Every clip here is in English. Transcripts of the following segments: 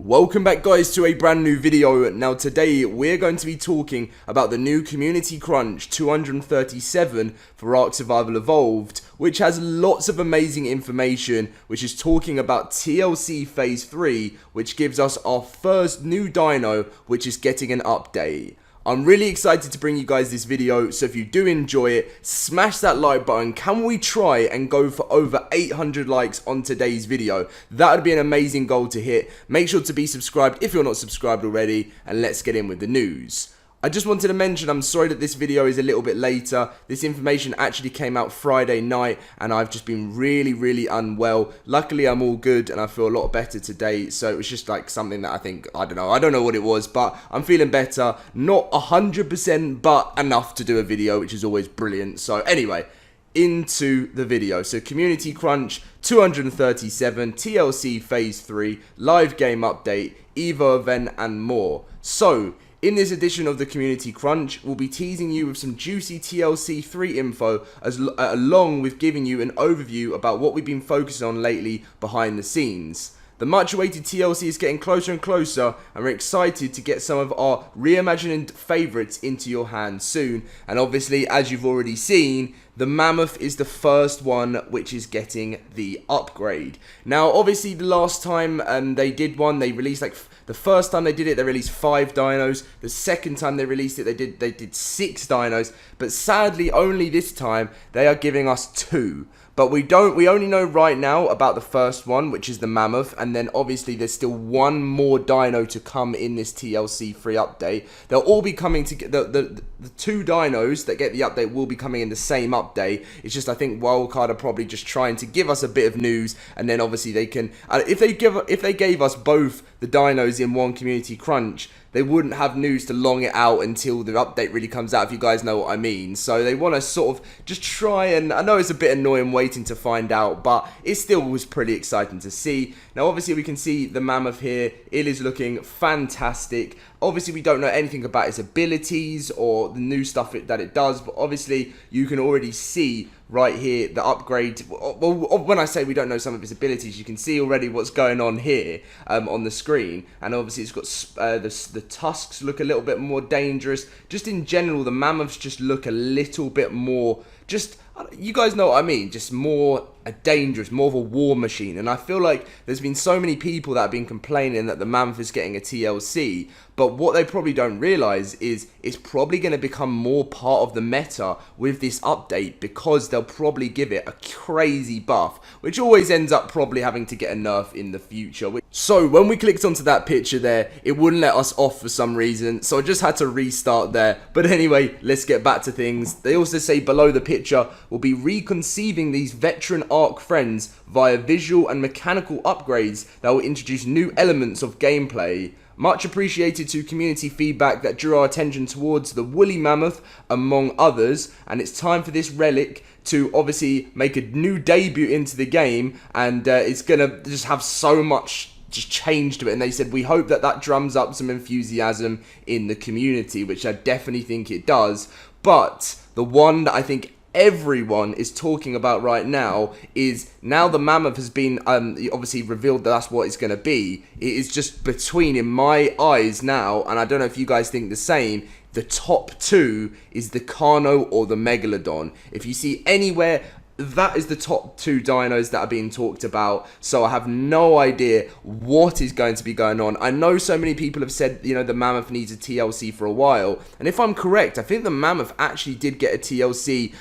Welcome back guys to a brand new video. Now today we're going to be talking about the new Community Crunch 237 for Ark Survival Evolved, which has lots of amazing information, which is talking about TLC Phase 3, which gives us our first new dino, which is getting an update. I'm really excited to bring you guys this video, so if you do enjoy it, smash that like button. Can we try and go for over 800 likes on today's video? That would be an amazing goal to hit. Make sure to be subscribed if you're not subscribed already, and let's get in with the news. I just wanted to mention, I'm sorry that this video is a little bit later. This information actually came out Friday night, and I've just been really unwell. Luckily, I'm all good, and I feel a lot better today, so it was just like something that I don't know what it was, but I'm feeling better. Not 100%, but enough to do a video, which is always brilliant. So anyway, into the video. So Community Crunch 237, TLC Phase 3, live game update, Evo event, and more. So in this edition of the Community Crunch, we'll be teasing you with some juicy TLC 3 info, along with giving you an overview about what we've been focusing on lately behind the scenes. The much awaited TLC is getting closer and closer, and we're excited to get some of our reimagined favourites into your hands soon. And obviously, as you've already seen, the Mammoth is the first one which is getting the upgrade. Now, obviously, the last time they did one, they released the first time they did it, they released 5 dinos. The second time they released it, they did 6 dinos. But sadly, only this time they are giving us 2. But we only know right now about the first one, which is the Mammoth, and then obviously there's still one more dino to come in this TLC free update. They'll all be coming to the 2 dinos that get the update will be coming in the same update. It's just, I think Wildcard are probably just trying to give us a bit of news, and then obviously they can, if they gave us both the dinos in one Community Crunch, they wouldn't have news to long it out until the update really comes out, if you guys know what I mean. So they want to sort of just try, and I know it's a bit annoying waiting to find out, but it still was pretty exciting to see. Now obviously we can see the Mammoth here. It is looking fantastic. Obviously we don't know anything about its abilities or the new stuff that it does, but obviously you can already see right here the upgrade. Well, when I say we don't know some of its abilities, you can see already what's going on here on the screen. And obviously it's got the tusks look a little bit more dangerous. Just in general, the Mammoths just look a little bit more, just, you guys know what I mean, just more dangerous, more of a war machine. And I feel like there's been so many people that have been complaining that the Mammoth is getting a TLC, but what they probably don't realize is it's probably going to become more part of the meta with this update, because they'll probably give it a crazy buff, which always ends up probably having to get a nerf in the future. So when we clicked onto that picture there, it wouldn't let us off for some reason, so I just had to restart there. But anyway, let's get back to things. They also say below the picture, we'll be reconceiving these veteran Ark friends via visual and mechanical upgrades that will introduce new elements of gameplay. Much appreciated to community feedback that drew our attention towards the woolly mammoth, among others, and it's time for this relic to obviously make a new debut into the game, and it's gonna just have so much just change to it. And they said, we hope that drums up some enthusiasm in the community, which I definitely think it does. But the one that I think everyone is talking about right now is, now the Mammoth has been obviously revealed that that's what it's going to be. It is just between, in my eyes now, and I don't know if you guys think the same, the top 2 is the Carno or the Megalodon. If you see anywhere, that is the top 2 dinos that are being talked about. So I have no idea what is going to be going on. I know so many people have said, you know, the Mammoth needs a TLC for a while, and if I'm correct, I think the Mammoth actually did get a TLC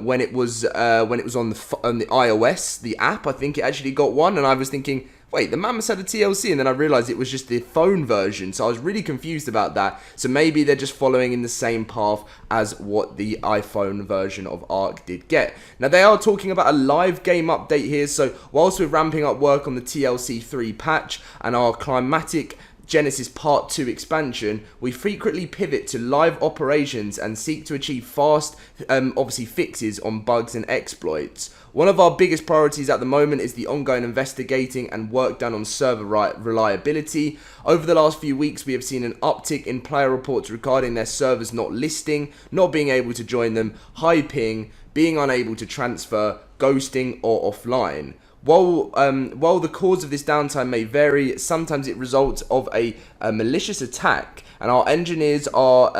when it was on the iOS, the app. I think it actually got one, and I was thinking, wait, the Mammoth had a TLC, and then I realized it was just the phone version, so I was really confused about that. So maybe they're just following in the same path as what the iPhone version of Ark did get. Now, they are talking about a live game update here, so whilst we're ramping up work on the TLC 3 patch and our climatic Genesis Part 2 expansion, we frequently pivot to live operations and seek to achieve fast, obviously, fixes on bugs and exploits. One of our biggest priorities at the moment is the ongoing investigating and work done on server reliability. Over the last few weeks, we have seen an uptick in player reports regarding their servers not listing, not being able to join them, high ping, being unable to transfer, ghosting, or offline. While the cause of this downtime may vary, sometimes it results of a malicious attack, and our engineers are,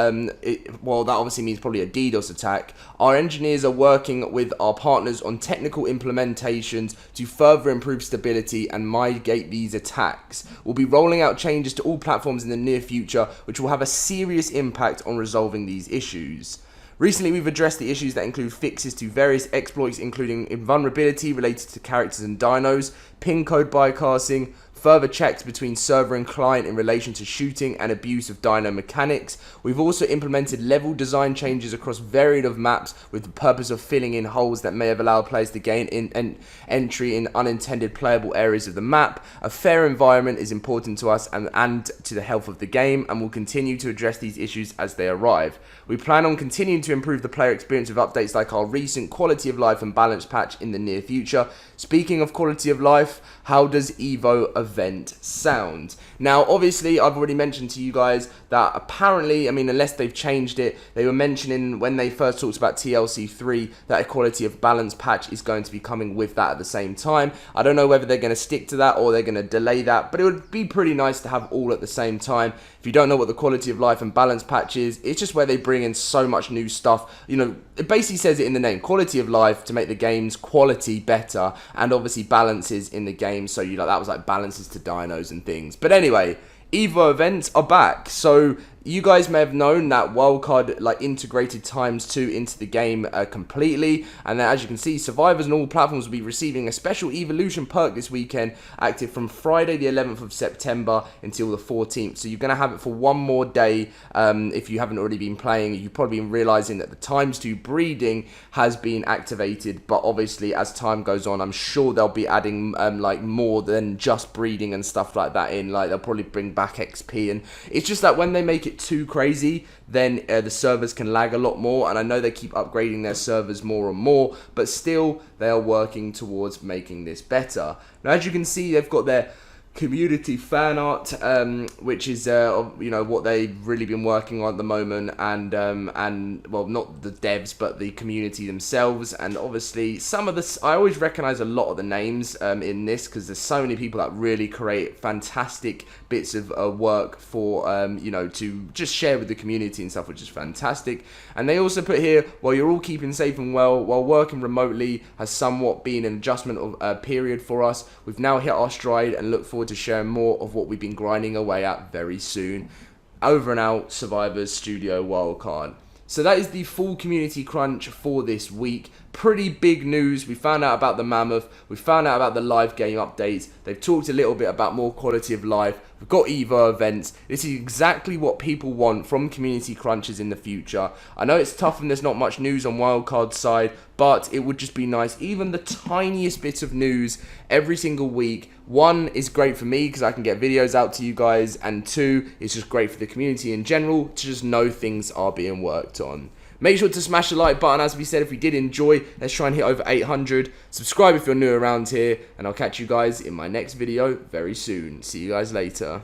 well, that obviously means probably a DDoS attack. Our engineers are working with our partners on technical implementations to further improve stability and mitigate these attacks. We'll be rolling out changes to all platforms in the near future, which will have a serious impact on resolving these issues. Recently, we've addressed the issues that include fixes to various exploits, including invulnerability related to characters and dinos, pin code bypassing, further checks between server and client in relation to shooting and abuse of dino mechanics. We've also implemented level design changes across varied of maps with the purpose of filling in holes that may have allowed players to gain entry in unintended playable areas of the map. A fair environment is important to us and to the health of the game, and we'll continue to address these issues as they arrive. We plan on continuing to improve the player experience with updates like our recent quality of life and balance patch in the near future. Speaking of quality of life, how does Evo Event sound? Now, obviously, I've already mentioned to you guys that apparently, I mean, unless they've changed it, they were mentioning when they first talked about TLC 3 that a quality of balance patch is going to be coming with that at the same time. I don't know whether they're going to stick to that or they're going to delay that, but it would be pretty nice to have all at the same time. If you don't know what the quality of life and balance patch is, it's just where they bring in so much new stuff. You know, it basically says it in the name, quality of life, to make the game's quality better, and obviously balances in the game, so you know, that was like balances to dinos and things. But anyway, Evo events are back. So you guys may have known that wildcard like integrated ×2 into the game completely, and then as you can see, survivors on all platforms will be receiving a special evolution perk this weekend, active from Friday the 11th of September until the 14th. So you're going to have it for one more day. If you haven't already been playing, you've probably been realizing that the ×2 breeding has been activated, but obviously as time goes on, I'm sure they'll be adding like more than just breeding and stuff like that in. Like they'll probably bring back XP, and it's just that when they make it too crazy, then the servers can lag a lot more, and I know they keep upgrading their servers more and more, but still they are working towards making this better. Now, as you can see, they've got their community fan art, which is you know, what they've really been working on at the moment, and well, not the devs but the community themselves. And obviously some of this, I always recognize a lot of the names in this, because there's so many people that really create fantastic bits of work for you know, to just share with the community and stuff, which is fantastic. And they also put here, while you're all keeping safe and well while working remotely has somewhat been an adjustment of period for us, we've now hit our stride and look forward to sharing more of what we've been grinding away at very soon. Over and out, Survivors Studio Wildcard. So that is the full community crunch for this week. Pretty big news. We found out about the Mammoth. We found out about the live game updates. They've talked a little bit about more quality of life. We've got Evo events. This is exactly what people want from community crunches in the future. I know it's tough and there's not much news on Wildcard's side, but it would just be nice. Even the tiniest bits of news every single week. One, is great for me because I can get videos out to you guys, and two, it's just great for the community in general to just know things are being worked on. Make sure to smash the like button, as we said, if we did enjoy. Let's try and hit over 800. Subscribe if you're new around here, and I'll catch you guys in my next video very soon. See you guys later.